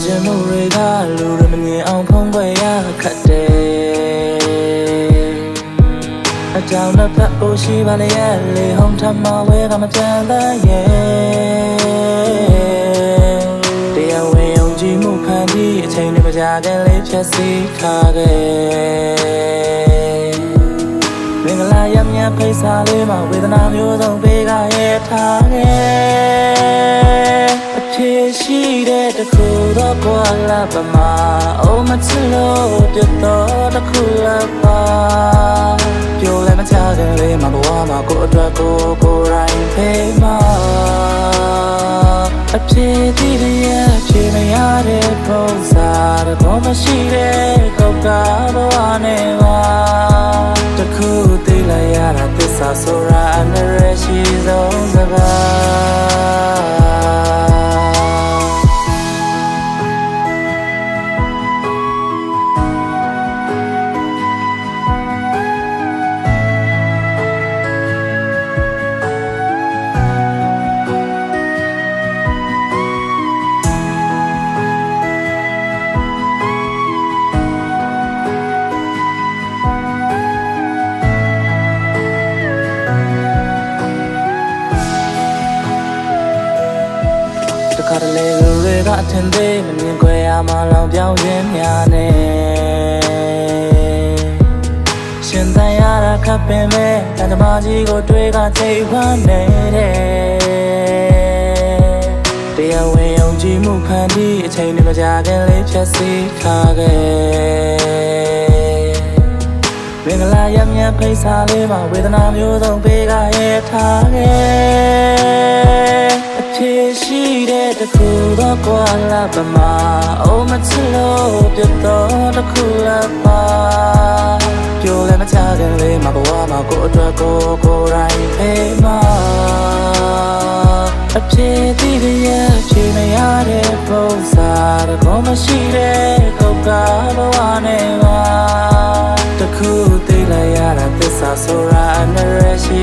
ခြင်းမှုတွေကလူတွေမမြင်အောင်ဖုံးကွယ်ရခတ်တယ်အကြောင်းတစ်ဖက်ကိုရှိပါလေရဲ့လေဟုံးထမဝဲကမကြမ်းတဲ့ရဲ့တရားဝင်ယုံကြည်မှုခံပြီးအချိန်တွေမကြာခင်လေးဖြတ်စီထားခဲ့မင်္ဂလာရမြတ်ဖိတ်စာလေးမှာဝေဒနာမျိုးစုံပေးကရဲ့ထားခဲ့အဖြစ်ရှိတဲ့တခုတော့ကွာလာပါမအိုးမချလို့ပြတ်တော့တခုလာပါပြောလဲမချခင်လေးမှာဘဝမှာကိုအတွက်ကိုရိုင်းဖေးမှာအဖြစ်ဒီရဲ့ချေမရတဲ့ပုံစံတော့မရှိတဲ့ကောက်ကဘဝနဲ့ပါတခုသိလိုက်ရတာသစ္စာဆိုရာအနရရှိဆုံးစကားခါတလေလူတွေကအထင်သေးမမြင်ခွဲရမှလောင်ပြောင်းရင်းများနေရှင်သန်ရတာခပ်ပင်ပဲတန်တမာကြီးကိုတွေးကချိန်ဝမ်းနေတယ်တရားဝင်ယုံကြည်မှုခံပြီးအချိန်တွေမကြာခင်လေးဖြတ်စီထားခဲ့မင်္ဂလာရမြတ်ဖိတ်စာလေးမှာဝေဒနာမျိုးစုံပေးကရဲ့ထားခဲ့အဖြစ်ရှိတဲ့တခုတော့ကွာလာပါမအိုးမချလို့ပြတ်တော့တခုလာပါပြောလဲမချခင်လေးမှာဘဝမှာကိုအတွက်ကိုရိုင်းဖေးမှာအဖြစ်ဒီရဲ့ချေမရတဲ့ပုံစံတော့မရှိတဲ့ကောက်ကဘဝနဲ့ပါတခုသိလိုက်ရတာသစ္စာဆိုရာအနရရှိ